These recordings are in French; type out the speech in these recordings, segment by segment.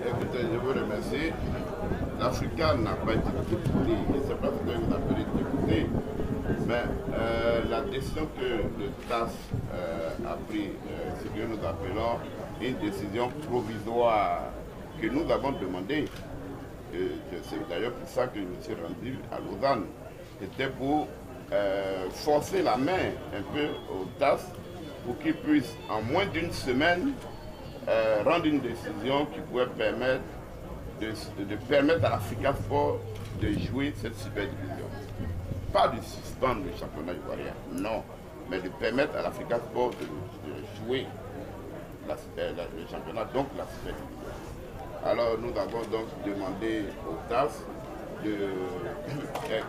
Écoutez, je vous remercie. L'Africa n'a pas été député, je ne sais pas ce que vous appelez député, mais la décision que le TAS a prise, ce que nous appelons une décision provisoire que nous avons demandé, c'est d'ailleurs pour ça que je me suis rendu à Lausanne, c'était pour forcer la main un peu au TAS pour qu'il puisse en moins d'une semaine rendre une décision qui pourrait permettre de permettre à l'Africa Sport de jouer cette super division. Pas de suspendre le championnat ivoirien, non, mais de permettre à l'Africa Sport de jouer le championnat, donc la super division. Alors nous avons donc demandé au TAS,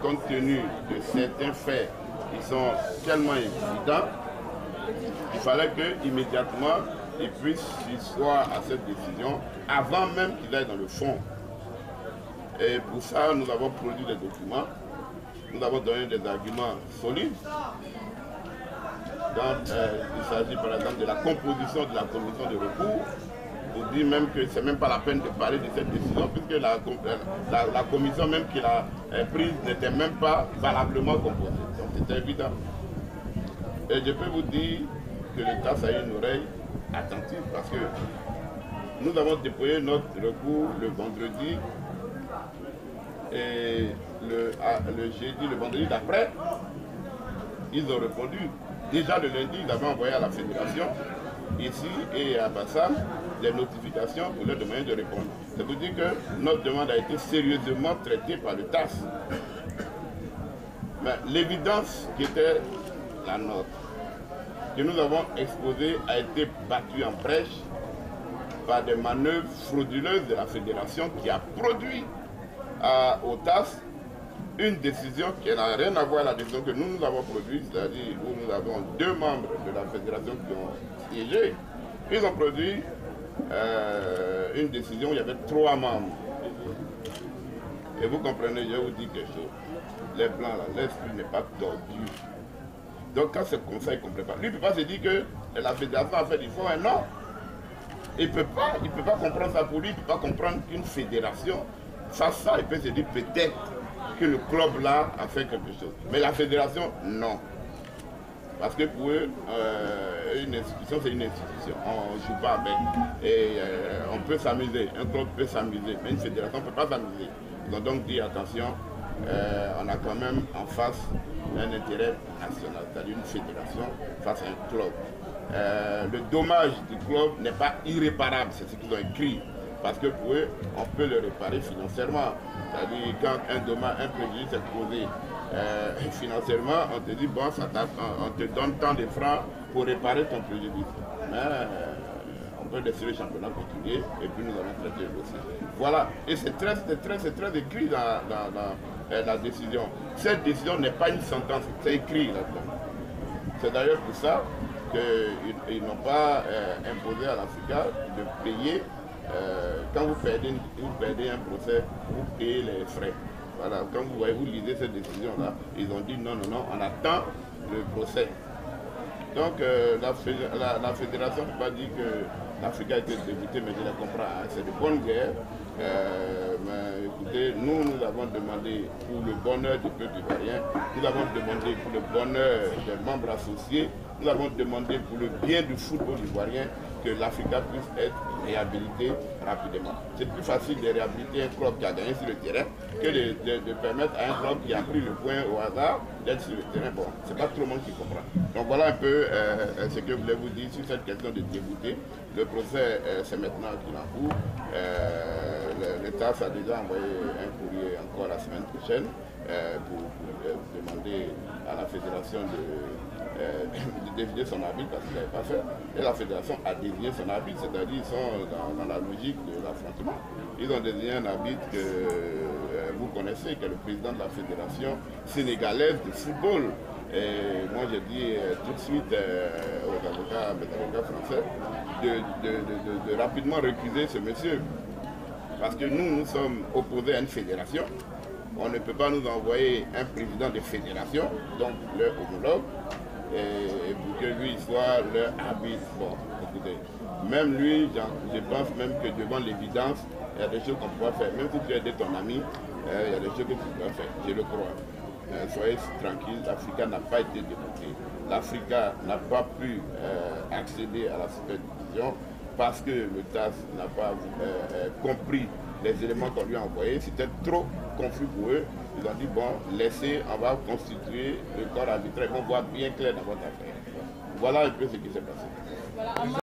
compte tenu de certains faits qui sont tellement évidents, il fallait qu'immédiatement ils puissent s'asseoir à cette décision avant même qu'ils aillent dans le fond. Et pour ça, nous avons produit des documents, nous avons donné des arguments solides. Donc, il s'agit par exemple de la composition de la commission de recours. On dit même que ce n'est même pas la peine de parler de cette décision, puisque la commission même qu'il a prise n'était même pas valablement composée. Donc c'était évident. Et je peux vous dire que le TAS a une oreille attentive, parce que nous avons déployé notre recours le vendredi et le jeudi, le vendredi d'après, ils ont répondu. Déjà le lundi, ils avaient envoyé à la fédération, ici et à Bassam, des notifications pour leur demander de répondre. Ça veut dire que notre demande a été sérieusement traitée par le TAS. Mais l'évidence qui était la nôtre, que nous avons exposée, a été battue en brèche par des manœuvres frauduleuses de la fédération qui a produit au TAS une décision qui n'a rien à voir avec la décision que nous avons produite, c'est-à-dire où nous avons 2 membres de la fédération qui ont siégé. Ils ont produit une décision où il y avait 3 membres. Et vous comprenez, je vous dis quelque chose. Les blancs, l'esprit n'est pas tordu. Donc quand ce conseil ne comprend pas, lui ne peut pas se dire que la fédération a fait du faux, non. Il ne peut pas comprendre ça pour lui, il ne peut pas comprendre qu'une fédération fasse ça, il peut se dire peut-être que le club là a fait quelque chose. Mais la fédération, non. Parce que pour eux, une institution, c'est une institution. On ne joue pas avec. Et on peut s'amuser, un club peut s'amuser, mais une fédération ne peut pas s'amuser. Ils ont donc dit attention, on a quand même en face un intérêt national, c'est-à-dire une fédération face à un club. Le dommage du club n'est pas irréparable, c'est ce qu'ils ont écrit. Parce que pour eux, on peut le réparer financièrement. C'est-à-dire quand un préjudice est causé financièrement, on te dit bon, on te donne tant de francs pour réparer ton préjudice. Mais on peut laisser le championnat continuer et puis nous allons traiter le dossier. Voilà, et c'est très écrit dans la décision. Cette décision n'est pas une sentence, c'est écrit là-dedans. C'est d'ailleurs pour ça qu'ils n'ont pas imposé à l'Africa de payer. Quand vous perdez un procès, vous payez les frais. Voilà, quand vous lisez cette décision-là, ils ont dit non, on attend le procès. Donc la fédération ne peut pas dire que l'Afrique a été déboutée, mais je la comprends, hein, c'est de bonne guerre. Mais écoutez, nous avons demandé pour le bonheur du peuple ivoirien, nous avons demandé pour le bonheur des membres associés, nous avons demandé pour le bien du football ivoirien que l'Africa puisse être réhabilitée rapidement. C'est plus facile de réhabiliter un club qui a gagné sur le terrain que de permettre à un club qui a pris le point au hasard d'être sur le terrain. Bon, c'est pas tout le monde qui comprend. Donc voilà un peu ce que je voulais vous dire sur cette question de débouter. Le procès, c'est maintenant qu'il en cours. Le TAS a déjà envoyé un courrier encore la semaine prochaine pour demander à la fédération de désigner son arbitre parce qu'il n'avait pas fait. Et la fédération a désigné son arbitre, c'est-à-dire ils sont dans la logique de l'affrontement. Ils ont désigné un arbitre que vous connaissez, qui est le président de la fédération sénégalaise de football. Et moi j'ai dit tout de suite aux avocats français de rapidement récuser ce monsieur. Parce que nous sommes opposés à une fédération. On ne peut pas nous envoyer un président de fédération, donc leur homologue, pour que lui soit leur arbitre. Bon, écoutez, même lui, je pense même que devant l'évidence, il y a des choses qu'on peut faire. Même si tu aides ton ami, il y a des choses que tu peux faire, je le crois. Soyez tranquille, l'Africa n'a pas été déportée. L'Africa n'a pas pu accéder à la supervision parce que le TAS n'a pas compris les éléments qu'on lui a envoyés. C'était trop confus pour eux. Ils ont dit, bon, laissez, on va constituer le corps arbitraire, ils vont voir bien clair dans votre affaire. Voilà un peu ce qui s'est passé. Voilà.